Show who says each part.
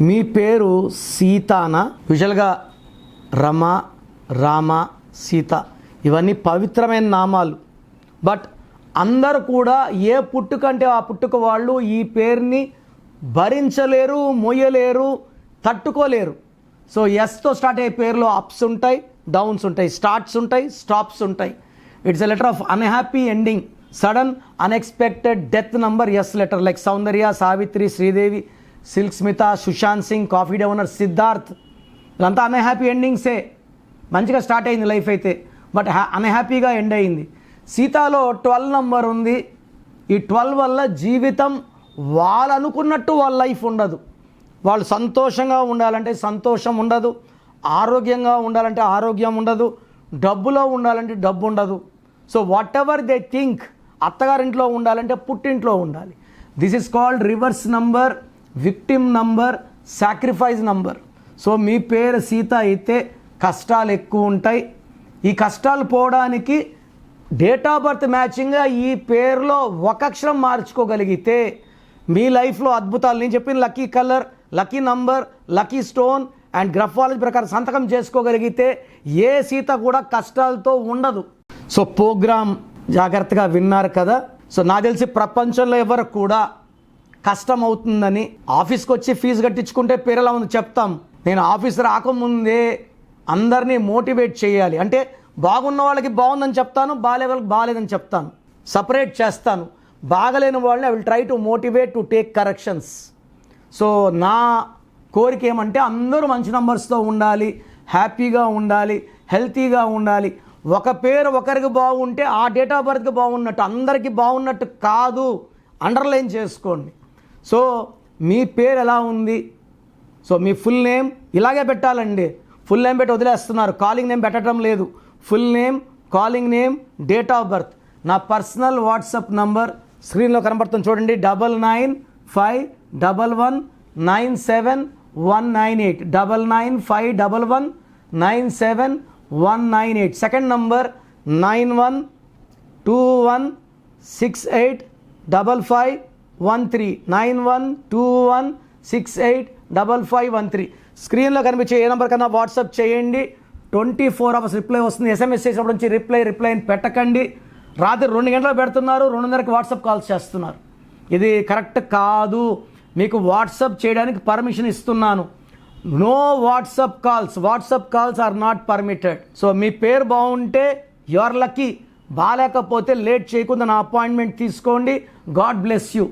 Speaker 1: మీ పేరు సీతానా? యూజువల్గా రమ, రామ, సీత ఇవన్నీ పవిత్రమైన నామాలు. బట్ అందరూ కూడా ఏ పుట్టుకంటే ఆ పుట్టుక వాళ్ళు ఈ పేరుని భరించలేరు, మోయలేరు, తట్టుకోలేరు. సో ఎస్తో స్టార్ట్ అయ్యే పేరులో అప్స్ ఉంటాయి, డౌన్స్ ఉంటాయి, స్టార్ట్స్ ఉంటాయి, స్టాప్స్ ఉంటాయి. It's a letter of unhappy ending, sudden unexpected death number S letter. Like Soundarya, Savitri, Sridevi, Silk Smitha, Sushant Singh, Coffee Day owner Siddharth, ఇదంతా అన్హ్యాపీ ఎండింగ్సే. మంచిగా స్టార్ట్ అయింది లైఫ్ అయితే, బట్ అన్హ్యాపీగా ఎండ్ అయింది. సీతాలో 12 నంబర్ ఉంది. ఈ 12 వల్ల జీవితం వాళ్ళు అనుకున్నట్టు వాళ్ళ లైఫ్ ఉండదు. వాళ్ళు సంతోషంగా ఉండాలంటే సంతోషం ఉండదు, ఆరోగ్యంగా ఉండాలంటే ఆరోగ్యం ఉండదు, డబ్బులో ఉండాలంటే డబ్బు ఉండదు. So whatever they think, అత్తగారింట్లో ఉండాలంటే పుట్టింట్లో ఉండాలి. This is called reverse number, victim number, sacrifice number. So మీ పేరు సీత అయితే కష్టాలు ఎక్కువ ఉంటాయి. ఈ కష్టాలు పోవడానికి డేట్ ఆఫ్ బర్త్ మ్యాచింగ్గా ఈ పేరులో ఒక అక్షరం మార్చుకోగలిగితే మీ లైఫ్లో అద్భుతాలు. నేను చెప్పిన lucky colour, lucky number, lucky stone and graphology ప్రకారం సంతకం చేసుకోగలిగితే ఏ సీత కూడా కష్టాలతో ఉండదు. సో ప్రోగ్రామ్ జాగ్రత్తగా విన్నారు కదా. సో నాకు తెలిసి ప్రపంచంలో ఎవరు కూడా కష్టం అవుతుందని ఆఫీస్కి వచ్చి ఫీజు కట్టించుకుంటే పేరు ఎలా ఉంది చెప్తాం. నేను ఆఫీస్ రాకముందే అందరినీ మోటివేట్ చేయాలి. అంటే బాగున్న వాళ్ళకి బాగుందని చెప్తాను, బాగాలే వాళ్ళకి బాగాలేదని చెప్తాను, సపరేట్ చేస్తాను. బాగలేని వాళ్ళని I will try to motivate to take corrections. So నా కోరిక ఏమంటే అందరూ మంచి నంబర్స్తో ఉండాలి, హ్యాపీగా ఉండాలి, హెల్తీగా ఉండాలి. ఒక పేరు ఒకరికి బాగుంటే ఆ డేట్ ఆఫ్ బర్త్కి బాగున్నట్టు, అందరికీ బాగున్నట్టు కాదు. అండర్లైన్ చేసుకోండి. సో మీ పేరు ఎలా ఉంది? సో మీ ఫుల్ నేమ్ ఇలాగే పెట్టాలండి. ఫుల్ నేమ్ పెట్టి వదిలేస్తున్నారు, కాలింగ్ నేమ్ పెట్టడం లేదు. Full name, calling name, date of birth. నా పర్సనల్ వాట్సాప్ నంబర్ స్క్రీన్లో కనబడుతుంది చూడండి, 9951197198, 9951197198. Second number 9121685513, 9121685513. స్క్రీన్లో కనిపించే ఏ నెంబర్ కన్నా వాట్సాప్ చేయండి. 24 అవర్స్ రిప్లై వస్తుంది. ఎస్ఎంఎస్ చేసినప్పుడు నుంచి రిప్లై పెట్టకండి. రాత్రి 2 గంటలకు పెడుతున్నారు, 2:30కి వాట్సాప్ కాల్స్ చేస్తున్నారు. ఇది కరెక్ట్ కాదు. మీకు వాట్సాప్ చేయడానికి పర్మిషన్ ఇస్తున్నాను. No WhatsApp calls are not permitted. So మీ పేరు బాగుంటే యు ఆర్ లక్కీ, బాగాలేకపోతే లేట్ చేయకుండా నా అపాయింట్మెంట్ తీసుకోండి. God bless you.